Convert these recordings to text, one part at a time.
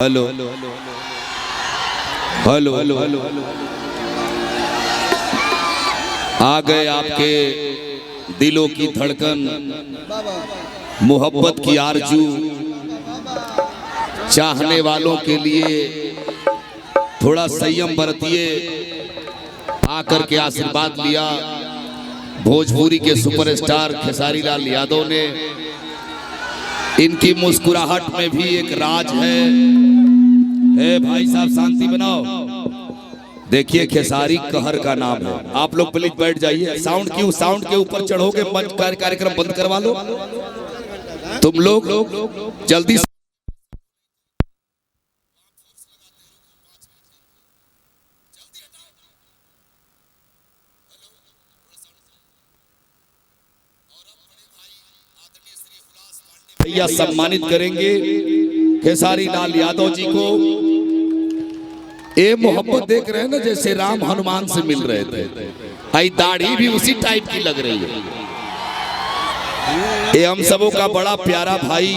Hello hello hello आ गए आपके दिलों की धड़कन, मोहब्बत की आरजू, चाहने वालों के लिए थोड़ा संयम बरतिए। आकर के आशीर्वाद लिया भोजपुरी के सुपरस्टार खेसारी लाल यादव ने। इनकी मुस्कुराहट में भी एक राज है। भाई साहब शांति बनाओ। देखिए खेसारी कहर का नाम है। आप लोग प्लीज बैठ जाइए। साउंड के ऊपर चढ़ोगे मंच कार्यक्रम बंद करवा लो तुम लोग जल्दी से। भैया सम्मानित करेंगे खेसारी लाल यादव जी को। ये मोहब्बत देख रहे हैं ना, जैसे राम हनुमान से मिल रहे थे, आई दाढ़ी भी उसी टाइप की लग रही है। ये हम सबों का बड़ा प्यारा भाई,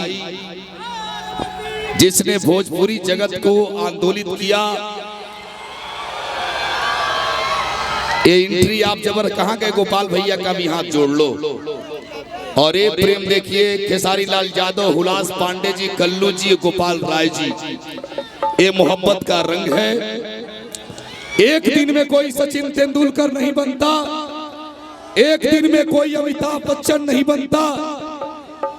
जिसने भोजपुरी जगत को आंदोलित किया। ये एंट्री आप जबर कहाँ गए, गोपाल भैया का भी हाथ जोड़ लो। और ये प्रेम देखिए, खेसारी लाल यादव, हुलास पांडे जी, कल्लू जी, गोपाल राय जी। ये मोहब्बत का रंग है। एक दिन में कोई सचिन तेंदुलकर नहीं बनता, एक दिन में कोई अमिताभ बच्चन नहीं बनता,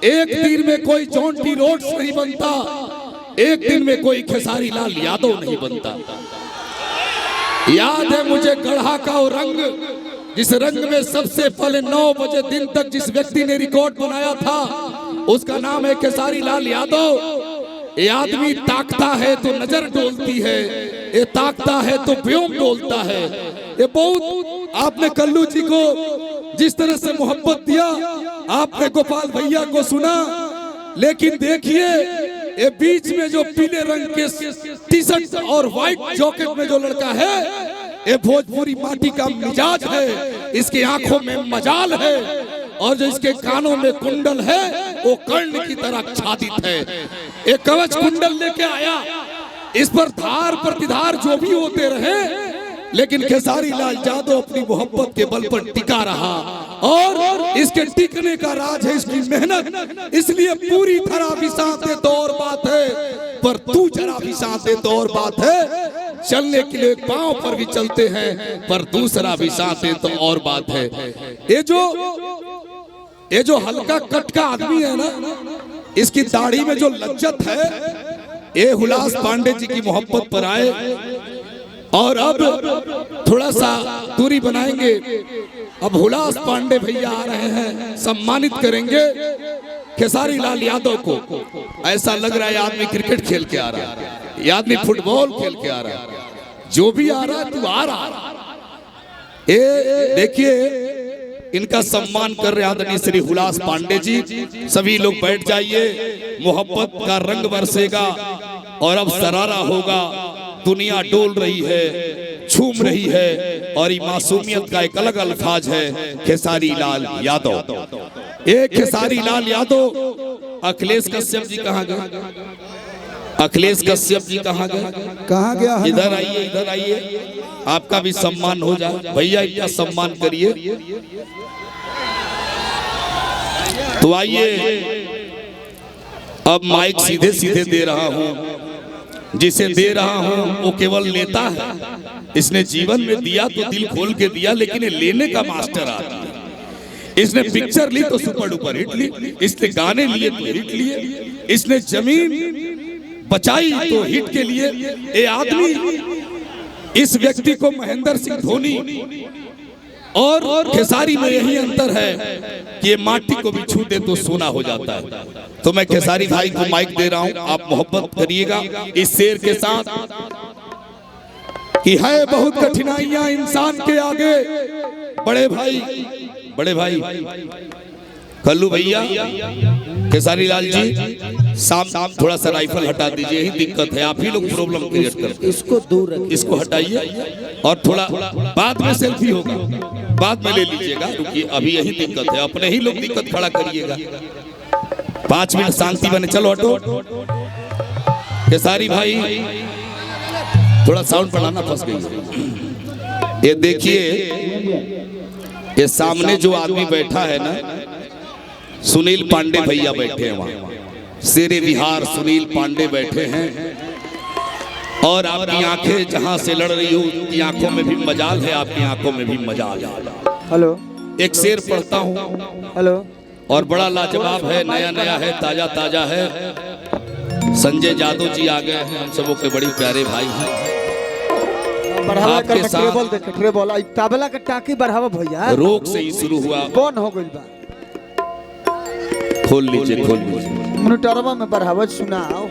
एक दिन में कोई जॉन टी रोड्स नहीं बनता, एक दिन में कोई खेसारी लाल यादव नहीं बनता। याद है मुझे गढ़ा का वो रंग, जिस रंग में सबसे पहले 9 बजे दिन तक जिस व्यक्ति ने रिकॉर्ड बनाया था, उसका नाम है खेसारी लाल यादव। ये आदमी ताकता है तो नजर डोलती है, ये ताकता है तो व्योम डोलता है। ये बहुत आपने कल्लू जी को जिस तरह से मोहब्बत दिया, आपने गोपाल भैया को सुना, लेकिन देखिए ये बीच में जो पीले रंग के टी शर्ट और व्हाइट जैकेट में जो लड़का है, ये भोजपुरी माटी का मिजाज है। इसकी आंखों में मजाल है और जो इसके कानों में कुंडल है वो कर्ण की तरह आच्छादित है। एक कवच कुंडल लेके आया, इस पर धार प्रतिधार जो भी होते रहे, लेकिन खेसारी लाल यादव अपनी मोहब्बत के बल पर टिका रहा। और इसके टिकने का राज है इसकी मेहनत। इसलिए पूरी तरह भी साथ दे तो और बात है, पर तू जरा भी साथ दे तो और बात है। चलने के लिए पांव पर भी चलते हैं, पर दूसरा भी साथ है तो और बात है। ये जो हल्का कट का आदमी है ना, इसकी दाढ़ी में जो लज्जत है, ये हुलास पांडे जी की मोहब्बत पर आए। और अब थोड़ा सा दूरी बनाएंगे। अब हुलास पांडे भैया आ रहे हैं, सम्मानित करेंगे खेसारी लाल यादव को। ऐसा लग रहा है आदमी क्रिकेट खेल के आ रहा है, ये आदमी फुटबॉल खेल के आ रहा है। जो भी आ रहा है तू आ रहा। ये देखिए इनका सम्मान कर रहे आदरणीय श्री हुलास पांडे जी। सभी लोग बैठ जाइए। मोहब्बत का रंग बरसेगा और अब सरारा होगा। दुनिया डोल रही है, झूम रही है, और ये मासूमियत का एक अलग अल्फाज है खेसारी लाल यादव। एक खेसारी लाल यादव। अखिलेश कश्यप जी कहाँ गए? अखिलेश कश्यप जी कहाँ गए? कहाँ गया? इधर आइए, इधर आइए, आपका भी सम्मान हो जाए। भैया इनका सम्मान करिए। तो आइए, अब माइक सीधे सीधे दे रहा हूँ। जिसे दे रहा हूँ वो केवल नेता है। इसने जीवन में दिया तो दिल खोल के दिया, लेकिन ये लेने का मास्टर आदमी है। इसने पिक्चर ली तो सुपर डुपर हिट ली, इसने गाने लिए तो हिट लिए, इसने जमीन बचाई तो हिट के लिए। ये आदमी, इस व्यक्ति को महेंद्र सिंह धोनी और खेसारी में यही अंतर है कि ये माटी को भी छू दे तो सोना हो जाता है। तो मैं खेसारी भाई को माइक दे रहा हूं, आप मोहब्बत करिएगा इस शेर के साथ कि है बहुत कठिनाइयां इंसान के आगे। बड़े भाई कल्लू भैया, खेसारी लाल जी, साम थोड़ा सा राइफल हटा दीजिए, यही दिक्कत है। आप ही लोग प्रॉब्लम क्रिएट करते हैं। इसको दूर रखिए, इसको हटाइए और थोड़ा बाद में सेल्फी होगा, बाद में ले लीजिएगा। रुकिए, अभी यही दिक्कत है, अपने ही लोग दिक्कत खड़ा करिएगा। 5 मिनट शांति बने। चलो हटो। खेसारी भाई थोड़ा साउंड बढ़ाना, फंस गई। ये देखिए, ये सामने जो आदमी बैठा है ना, सुनील पांडे भैया बैठे हैं वहां, शेरे बिहार सुनील पांडे बैठे हैं। और आपकी आंखें जहां से लड़ रही हो, उनकी आंखों में भी मजाल है, आपकी आंखों में भी मजाल है। हेलो, एक शेर पढ़ता हूं हेलो, और बड़ा लाजवाब है, नया नया है, ताजा ताजा है। संजय जादव जी आ गए हैं, हम सबों के बड़े प्यारे भाई हैं। आपके साथ ट्रेबल तबला के टाकी बढ़ावा भैया, रोक से ही शुरू हुआ, कौन हो गइल बा? खोल लीजिए, खोल लीजिए। मॉनिटरवा में बढ़ावा सुनाओ।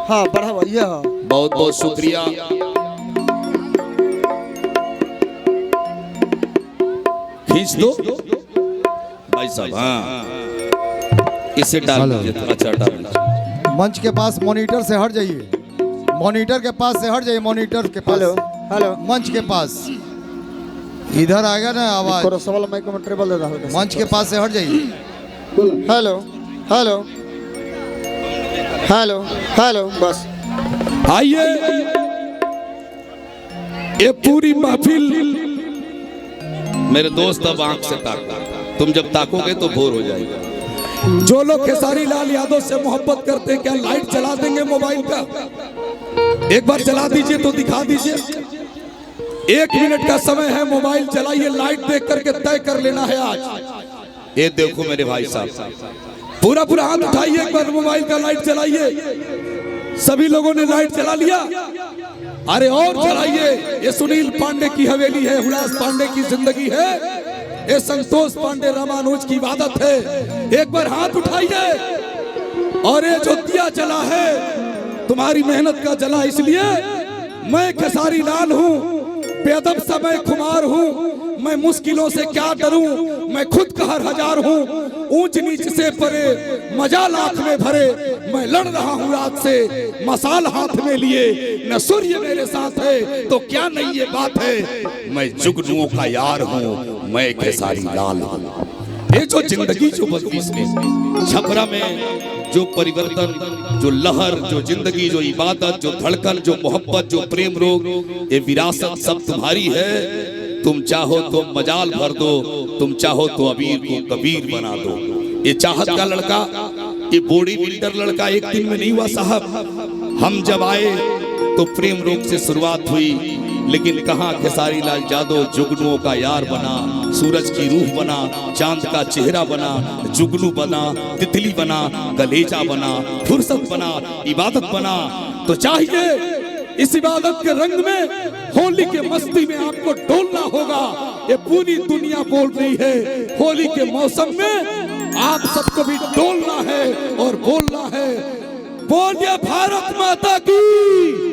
हाँ बढ़ावा, ये बहुत बहुत शुक्रिया। खींच दो भाई साहब। हाँ, इसे डाल दीजिए। अच्छा, डाल दीजिए। मंच के पास मॉनिटर से हट जाइए, मॉनिटर के पास से हट जाइए, मॉनिटर के पास। हेलो, हेलो, मंच के पास इधर आएगा ना आवाज। सवाल माइक में ट्रेबल दे रहा। मंच के पास से हट जाइए। हेलो, हेलो, हेलो, हेलो, बस आइए। ये पूरी महफिल, मेरे दोस्त अब आंख से ताकता, तुम जब ताकोगे तो बोर हो जाएगा। जो लोग खेसारी लाल यादव से मोहब्बत करते हैं, क्या लाइट जला देंगे मोबाइल का? एक बार जला दीजिए तो दिखा दीजिए। 1 मिनट का समय है, मोबाइल चलाइए, लाइट देख करके तय कर लेना है आज। ये देखो मेरे भाई साहब, पूरा पूरा हाथ उठाइए, एक बार मोबाइल का लाइट जलाइए। सभी लोगों ने लाइट जला लिया? अरे और जलाइए। ये सुनील पांडे की हवेली है, हुलास पांडे की जिंदगी है, ये संतोष पांडे रामानुज की इबादत है। एक बार हाथ उठाइए। और ये जो दिया जला है, तुम्हारी मेहनत का जला, इसलिए मैं खेसारी लाल हूँ, बेअदब सा मैं खुमार हूँ। मैं मुश्किलों से क्या डरूं, मैं खुद कहर हजार हूँ। ऊंच नीच से परे, मजा लाख में भरे, मैं लड़ रहा हूँ रात से, मसाल हाथ में लिए। न सूर्य मेरे साथ है तो क्या नहीं ये बात है, मैं जुगनुओं का यार हूँ, मैं खेसारी लाल हूँ। ये जो जिंदगी जो बदलीस में, छपरा में जो परिवर्तन, जो लहर, जो जिंदगी, जो इबादत, जो धड़कन, जो मोहब्बत, जो प्रेम रोग, ये विरासत सब तुम्हारी है। तुम चाहो तो मजाल भर दो, तुम चाहो तो अबीर को कबीर बना दो। ये चाहत का लड़का, ये बॉडी बिल्डर लड़का एक दिन में नहीं हुआ साहब। हम जब आए तो प्रेम रोग से शुरुआत हुई, लेकिन कहाँ खेसारी लाल यादव जुगनुओं का यार बना, सूरज की रूह बना, चांद का चेहरा बना, जुगनू बना, तितली बना, गलेजा बना, फुर्सत बना, इबादत बना। तो चाहिए इस इबादत के रंग में, होली के मस्ती में आपको डोलना होगा। ये पूरी दुनिया बोल रही है, होली के मौसम में आप सबको भी डोलना है और बोलना है। बोलिए भारत माता की।